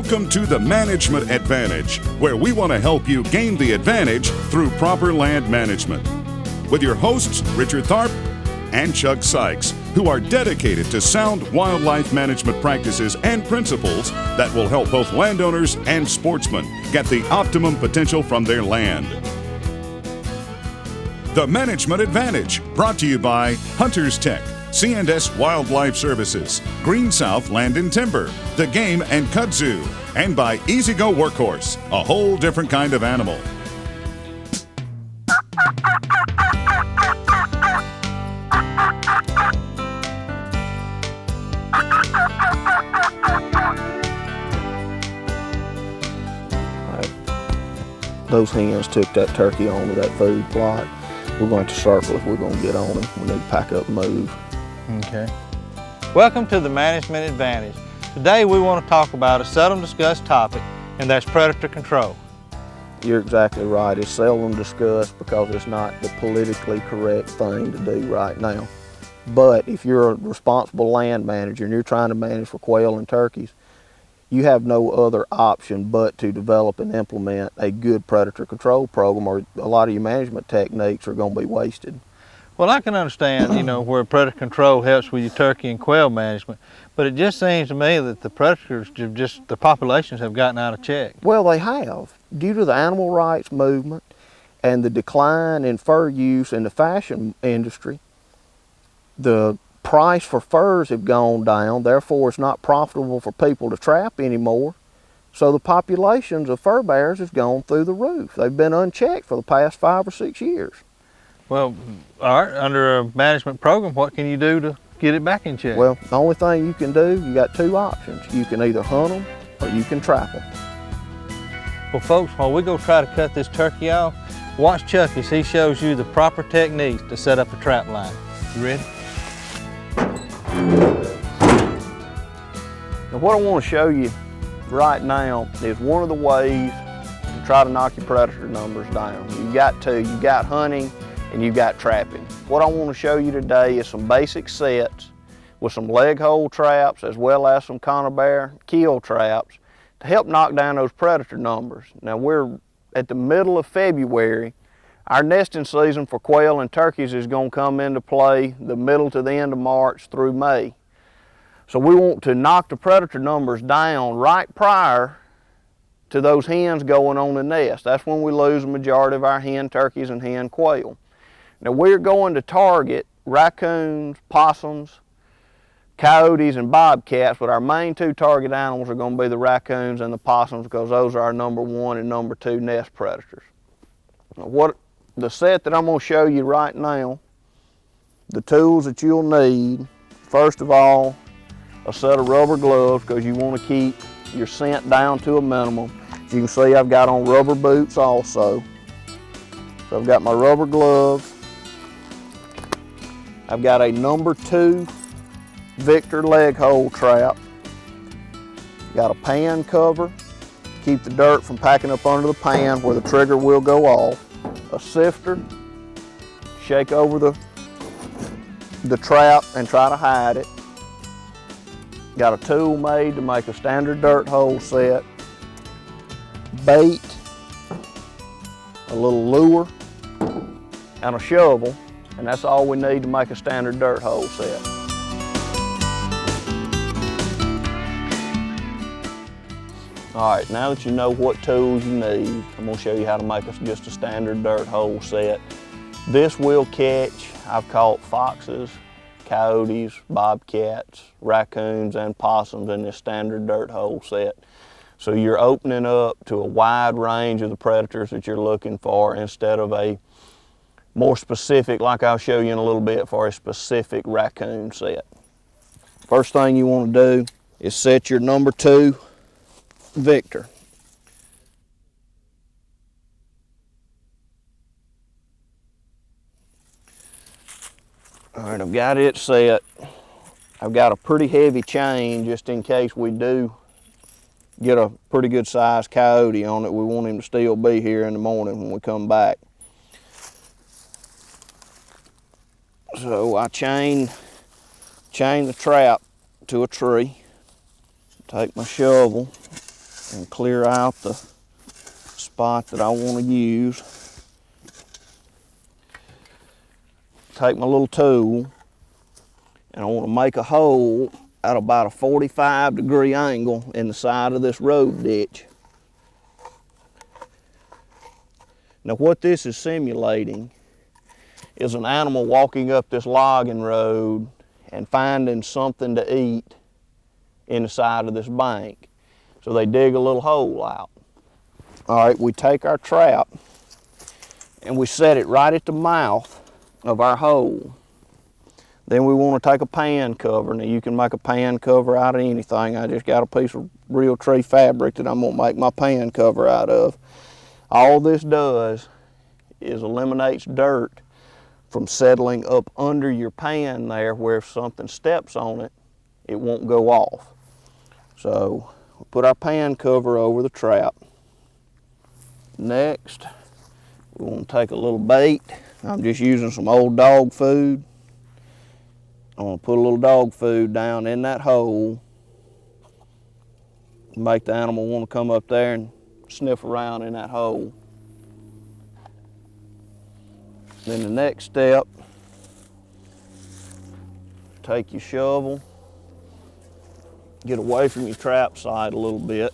Welcome to the Management Advantage, where we want to help you gain the advantage through proper land management. With your hosts, Richard Tharp and Chuck Sykes, who are dedicated to sound wildlife management practices and principles that will help both landowners and sportsmen get the optimum potential from their land. The Management Advantage, brought to you by Hunters Tech, C&S Wildlife Services, Green South Land and Timber, The Game and Kudzu, and by Easy Go Workhorse, a whole different kind of animal. Those hens took that turkey onto that food plot. We're going to circle if we're going to get on him. We need to pack up and move. Okay. Welcome to the Management Advantage. Today we want to talk about a seldom discussed topic, and that's predator control. You're exactly right. It's seldom discussed because it's not the politically correct thing to do right now. But if you're a responsible land manager and you're trying to manage for quail and turkeys, you have no other option but to develop and implement a good predator control program, or a lot of your management techniques are going to be wasted. Well, I can understand, where predator control helps with your turkey and quail management, but it just seems to me that the predators, the populations have gotten out of check. Well, they have. Due to the animal rights movement and the decline in fur use in the fashion industry, the price for furs have gone down, therefore it's not profitable for people to trap anymore. So the populations of fur bears has gone through the roof. They've been unchecked for the past 5 or 6 years. Well, all right, under a management program, what can you do to get it back in check? Well, the only thing you can do, you got 2 options. You can either hunt them or you can trap them. Well, folks, while we go try to cut this turkey off, watch Chuck as he shows you the proper techniques to set up a trap line. You ready? Now what I want to show you right now is one of the ways to try to knock your predator numbers down. You've got 2. You've got hunting and you've got trapping. What I want to show you today is some basic sets with some leg hole traps as well as some Conibear kill traps to help knock down those predator numbers. Now we're at the middle of February. Our nesting season for quail and turkeys is going to come into play the middle to the end of March through May. So we want to knock the predator numbers down right prior to those hens going on the nest. That's when we lose the majority of our hen turkeys and hen quail. Now we're going to target raccoons, possums, coyotes, and bobcats, but our main 2 target animals are going to be the raccoons and the possums because those are our number 1 and number 2 nest predators. Now the set that I'm going to show you right now, the tools that you'll need, first of all, a set of rubber gloves because you want to keep your scent down to a minimum. As you can see, I've got on rubber boots also. So I've got my rubber gloves. I've got a number 2 Victor leg hole trap. Got a pan cover, keep the dirt from packing up under the pan where the trigger will go off. A sifter, shake over the trap and try to hide it. Got a tool made to make a standard dirt hole set. Bait, a little lure, and a shovel, and that's all we need to make a standard dirt hole set. All right, now that you know what tools you need, I'm going to show you how to make just a standard dirt hole set. This will catch, I've caught foxes, coyotes, bobcats, raccoons, and possums in this standard dirt hole set. So you're opening up to a wide range of the predators that you're looking for instead of a more specific, like I'll show you in a little bit, for a specific raccoon set. First thing you want to do is set your number 2 Victor. All right, I've got it set. I've got a pretty heavy chain just in case we do get a pretty good sized coyote on it. We want him to still be here in the morning when we come back. So I chain the trap to a tree, take my shovel, and clear out the spot that I want to use. Take my little tool and I want to make a hole at about a 45-degree angle in the side of this road ditch. Now what this is simulating is an animal walking up this logging road and finding something to eat in the side of this bank. So they dig a little hole out. All right, we take our trap and we set it right at the mouth of our hole. Then we want to take a pan cover. Now you can make a pan cover out of anything. I just got a piece of real tree fabric that I'm going to make my pan cover out of. All this does is eliminates dirt from settling up under your pan there, where if something steps on it, it won't go off. So we'll put our pan cover over the trap. Next, we want to take a little bait. I'm just using some old dog food. I'm going to put a little dog food down in that hole, make the animal want to come up there and sniff around in that hole. Then the next step, take your shovel, get away from your trap site a little bit,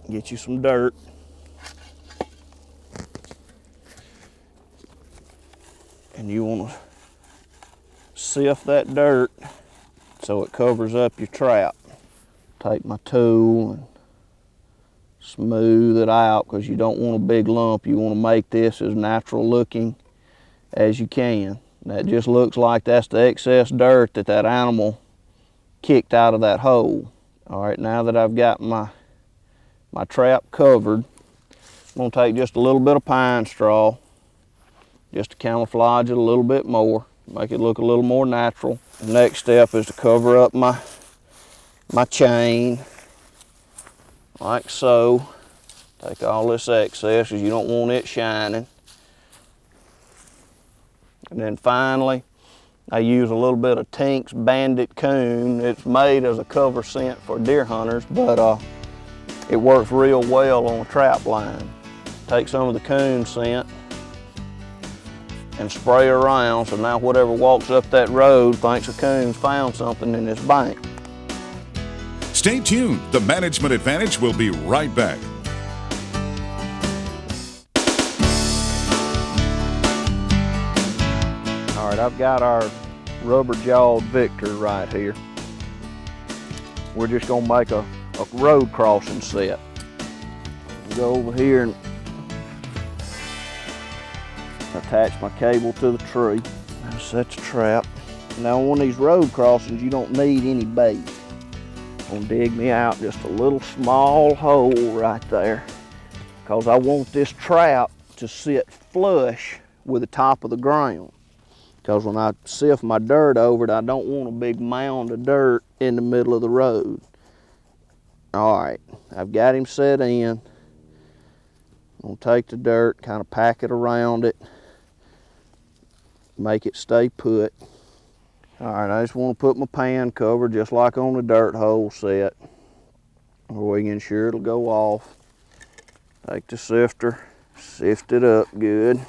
get you some dirt. And you want to sift that dirt so it covers up your trap. Take my tool and smooth it out, because you don't want a big lump. You want to make this as natural looking as you can. That just looks like that's the excess dirt that that animal kicked out of that hole. All right, now that I've got my trap covered, I'm going to take just a little bit of pine straw just to camouflage it a little bit more, make it look a little more natural. The next step is to cover up my chain like so. Take all this excess because you don't want it shining. And then finally, I use a little bit of Tink's Bandit Coon. It's made as a cover scent for deer hunters, but it works real well on a trap line. Take some of the Coon scent and spray around, so now whatever walks up that road thinks a coon's found something in this bank. Stay tuned. The Management Advantage will be right back. All right, I've got our rubber-jawed Victor right here. We're just gonna make a road crossing set. Go over here and attach my cable to the tree. Set the trap. Now on these road crossings, you don't need any bait. I'm gonna dig me out just a little small hole right there, because I want this trap to sit flush with the top of the ground. Because when I sift my dirt over it, I don't want a big mound of dirt in the middle of the road. All right, I've got him set in. I'm gonna take the dirt, kind of pack it around it, make it stay put. All right, I just want to put my pan cover just like on the dirt hole set, where we can ensure it'll go off. Take the sifter, sift it up good.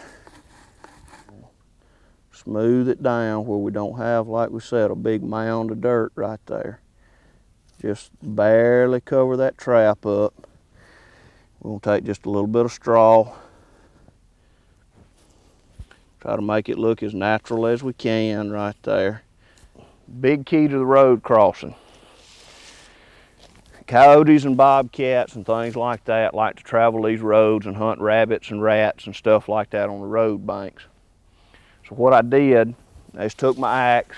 Smooth it down where we don't have, like we said, a big mound of dirt right there. Just barely cover that trap up. We'll take just a little bit of straw. Try to make it look as natural as we can right there. Big key to the road crossing. Coyotes and bobcats and things like that like to travel these roads and hunt rabbits and rats and stuff like that on the road banks. So what I did, I just took my axe,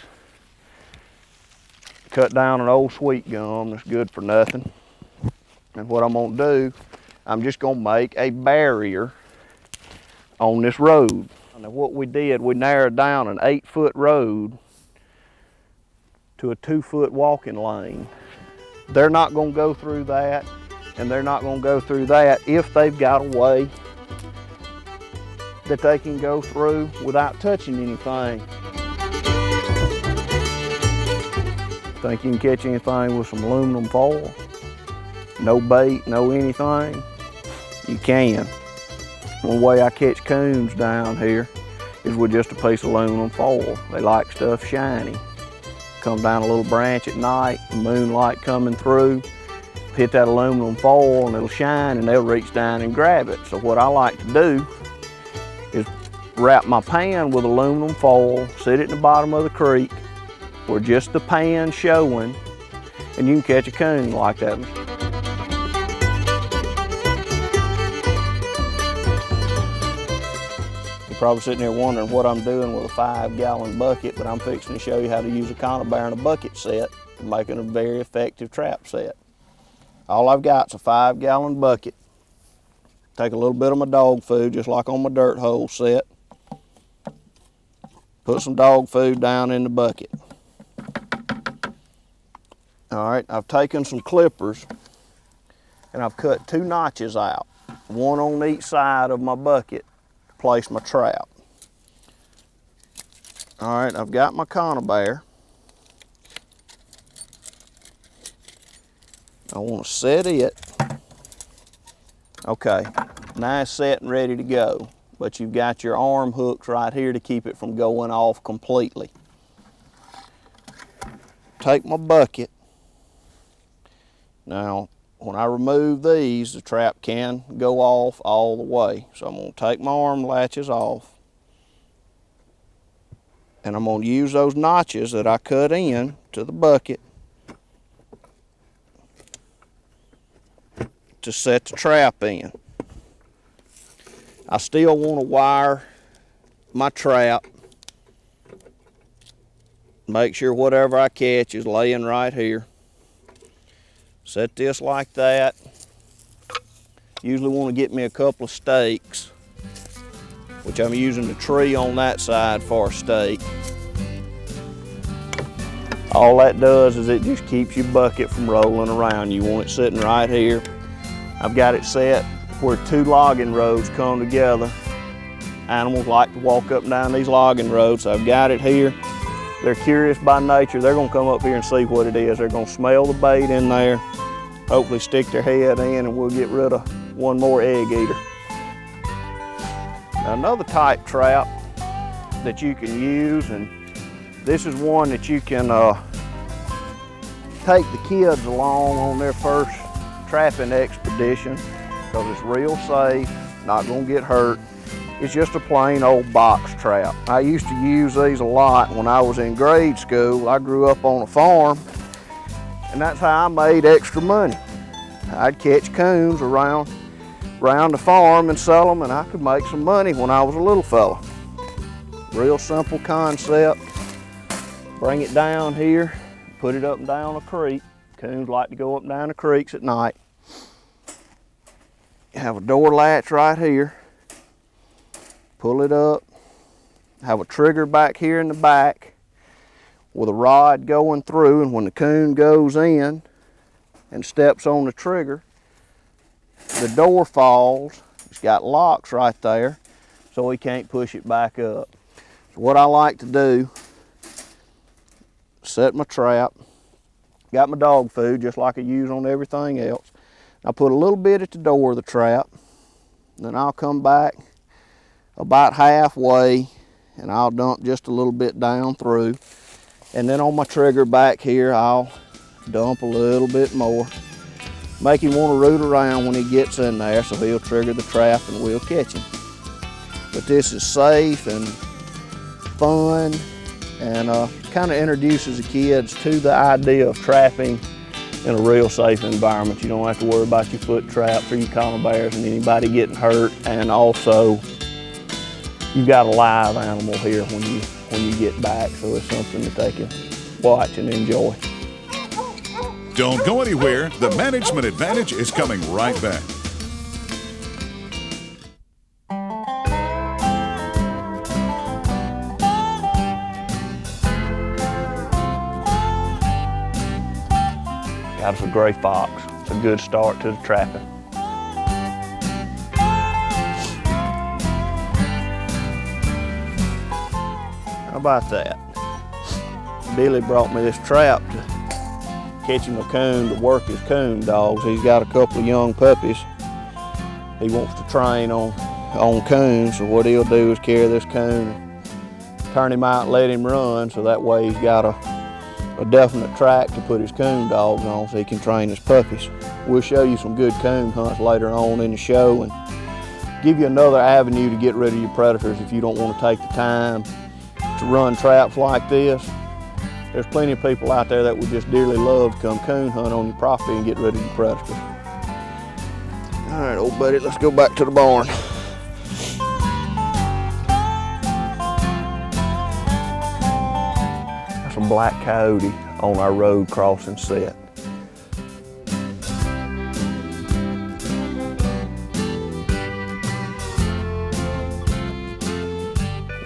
cut down an old sweet gum that's good for nothing. And what I'm gonna do, I'm just gonna make a barrier on this road. Now what we did, we narrowed down an 8-foot road to a 2-foot walking lane. They're not gonna go through that, and they're not gonna go through that if they've got a way that they can go through without touching anything. Think you can catch anything with some aluminum foil? no bait, no anything, you can. One way I catch coons down here is with just a piece of aluminum foil. They like stuff shiny. Come down a little branch at night, the moonlight coming through, hit that aluminum foil and it'll shine and they'll reach down and grab it. So what I like to do is wrap my pan with aluminum foil, sit it in the bottom of the creek where just the pan's showing, and you can catch a coon like that. You're probably sitting there wondering what I'm doing with a 5-gallon bucket, but I'm fixing to show you how to use a Conibear and a bucket set to make it a very effective trap set. All I've got is a 5-gallon bucket. Take a little bit of my dog food, just like on my dirt hole set. Put some dog food down in the bucket. All right, I've taken some clippers and I've cut 2 notches out, one on each side of my bucket to place my trap. All right, I've got my Conibear. I want to set it. Okay, now it's set and ready to go, but you've got your arm hooks right here to keep it from going off completely. Take my bucket. Now, when I remove these, the trap can go off all the way. So I'm going to take my arm latches off, and I'm going to use those notches that I cut in to the bucket to set the trap in. I still want to wire my trap. Make sure whatever I catch is laying right here. Set this like that. Usually want to get me a couple of stakes, which I'm using the tree on that side for a stake. All that does is it just keeps your bucket from rolling around. You want it sitting right here. I've got it set where 2 logging roads come together. Animals like to walk up and down these logging roads, so I've got it here. They're curious by nature. They're gonna come up here and see what it is. They're gonna smell the bait in there, hopefully stick their head in, and we'll get rid of one more egg eater. Now, another type trap that you can use, and this is one that you can take the kids along on their first trapping expedition, because it's real safe, not gonna get hurt. It's just a plain old box trap. I used to use these a lot when I was in grade school. I grew up on a farm, and that's how I made extra money. I'd catch coons around the farm and sell them, and I could make some money when I was a little fella. Real simple concept. Bring it down here, put it up and down a creek. Coons like to go up and down the creeks at night. Have a door latch right here. Pull it up, have a trigger back here in the back with a rod going through, and when the coon goes in and steps on the trigger, the door falls. It's got locks right there, so he can't push it back up. So what I like to do, set my trap, got my dog food just like I use on everything else. I put a little bit at the door of the trap, then I'll come back about halfway and I'll dump just a little bit down through, and then on my trigger back here I'll dump a little bit more. Make him want to root around when he gets in there, so he'll trigger the trap and we'll catch him. But this is safe and fun, and kind of introduces the kids to the idea of trapping in a real safe environment. You don't have to worry about your foot traps or your Conibears and anybody getting hurt, and also you've got a live animal here when you get back, so it's something that they can watch and enjoy. Don't go anywhere. The Management Advantage is coming right back. Got us a gray fox. It's a good start to the trapping. How about that? Billy brought me this trap catch him a coon to work his coon dogs. He's got a couple of young puppies he wants to train on coons. So what he'll do is carry this coon, turn him out, and let him run, so that way he's got a definite track to put his coon dogs on so he can train his puppies. We'll show you some good coon hunts later on in the show and give you another avenue to get rid of your predators if you don't want to take the time to run traps like this. There's plenty of people out there that would just dearly love to come coon hunt on your property and get rid of your predators. All right, old buddy, let's go back to the barn. There's some black coyote on our road crossing set.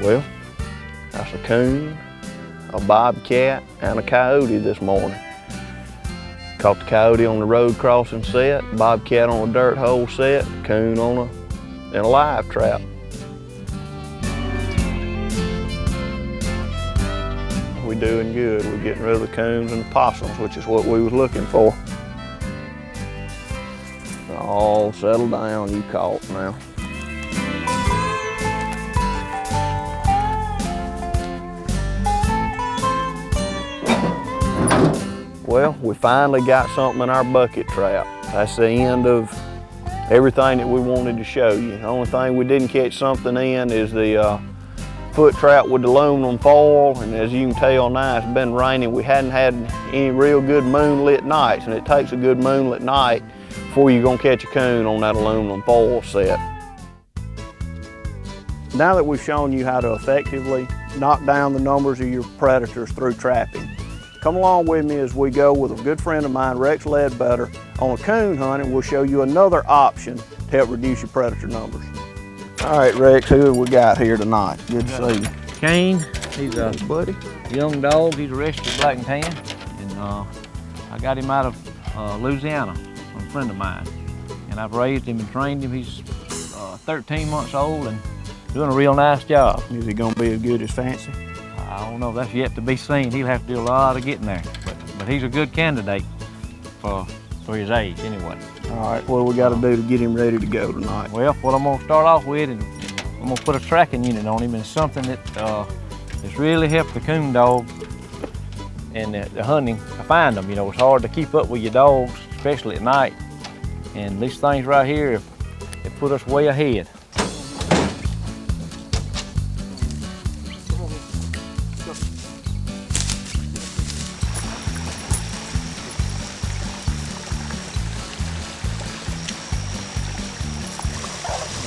Well, that's a coon, a bobcat, and a coyote this morning. Caught the coyote on the road crossing set, bobcat on a dirt hole set, coon in a live trap. We're doing good. We're getting rid of the coons and the opossums, which is what we was looking for. All settled down, you caught now. Well, we finally got something in our bucket trap. That's the end of everything that we wanted to show you. The only thing we didn't catch something in is the foot trap with the aluminum foil, and as you can tell now, it's been raining. We hadn't had any real good moonlit nights, and it takes a good moonlit night before you're gonna catch a coon on that aluminum foil set. Now that we've shown you how to effectively knock down the numbers of your predators through trapping, come along with me as we go with a good friend of mine, Rex Ledbetter, on a coon hunt, and we'll show you another option to help reduce your predator numbers. All right, Rex, who have we got here tonight? Good to see you. Kane, he's a buddy. young dog. He's a registered black and tan, and I got him out of Louisiana from a friend of mine, and I've raised him and trained him. He's 13 months old and doing a real nice job. Is he gonna be as good as Fancy? I don't know, that's yet to be seen. He'll have to do a lot of getting there, but he's a good candidate for his age anyway. All right, what do we got to do to get him ready to go tonight? Well, what I'm gonna start off with, and I'm gonna put a tracking unit on him, and something that's really helped the coon dog and the hunting to find them. You know, it's hard to keep up with your dogs, especially at night. And these things right here have put us way ahead.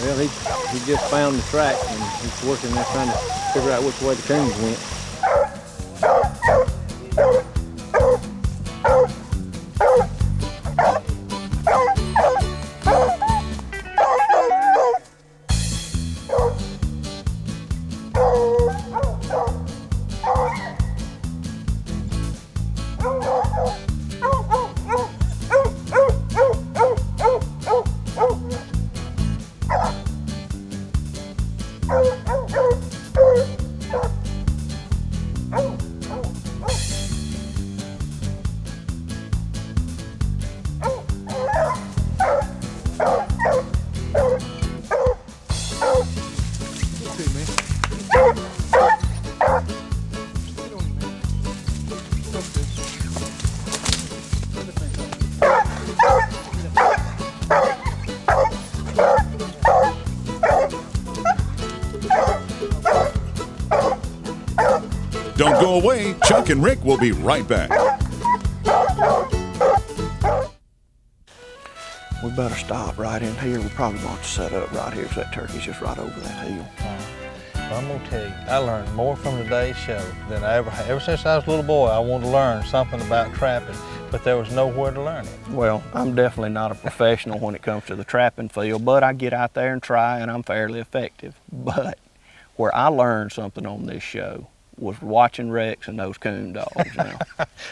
Well, he just found the track, and he's working there trying to figure out which way the coons went. Don't go away. Chuck and Rick will be right back. We better stop right in here. We're probably going to set up right here because that turkey's just right over that hill. Well, I'm gonna tell you, I learned more from today's show than I ever had. Ever since I was a little boy, I wanted to learn something about trapping, but there was nowhere to learn it. Well, I'm definitely not a professional when it comes to the trapping field, but I get out there and try, and I'm fairly effective. But where I learned something on this show was watching Rex and those coon dogs now.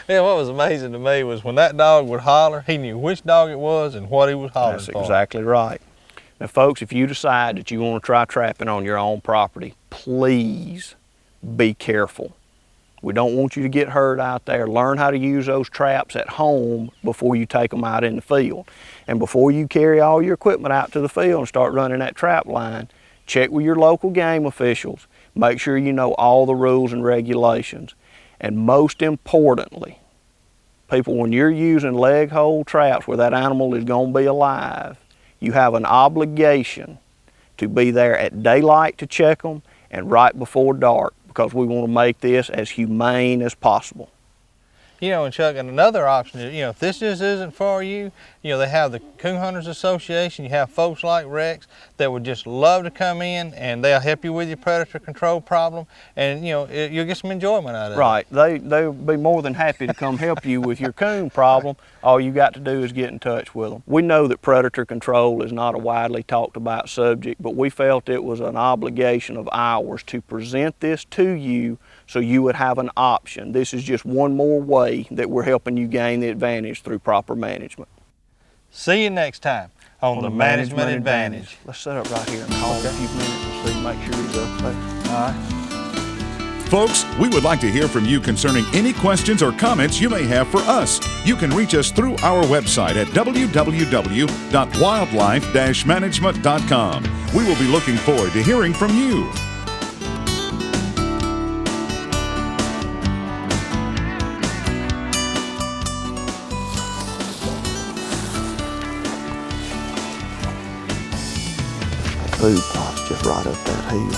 Yeah, what was amazing to me was when that dog would holler, he knew which dog it was and what he was hollering That's for. exactly right. Now, folks, if you decide that you want to try trapping on your own property, please be careful. We don't want you to get hurt out there. Learn how to use those traps at home before you take them out in the field. And before you carry all your equipment out to the field and start running that trap line, check with your local game officials. Make sure you know all the rules and regulations. And most importantly, people, when you're using leg hold traps where that animal is going to be alive, you have an obligation to be there at daylight to check them and right before dark, because we want to make this as humane as possible. You know, and Chuck, and another option is, if this just isn't for you, they have the Coon Hunters Association. You have folks like Rex that would just love to come in and they'll help you with your predator control problem, and you'll get some enjoyment out of it. Right, they'll be more than happy to come help you with your coon problem. All you got to do is get in touch with them. We know that predator control is not a widely talked about subject, but we felt it was an obligation of ours to present this to you so you would have an option. This is just one more way that we're helping you gain the advantage through proper management. See you next time on the Management Advantage. Let's set up right here and call in a few minutes and see, make sure he's up there. All right. Folks, we would like to hear from you concerning any questions or comments you may have for us. You can reach us through our website at www.wildlife-management.com. We will be looking forward to hearing from you. Food plot's just right up that hill.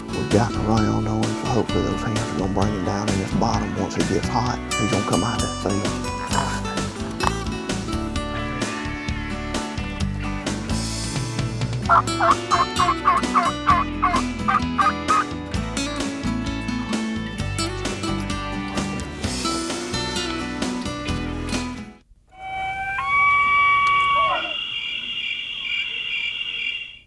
We've gotten around on him, so hopefully those hands are gonna bring him down in this bottom. Once it gets hot, he's gonna come out of that field.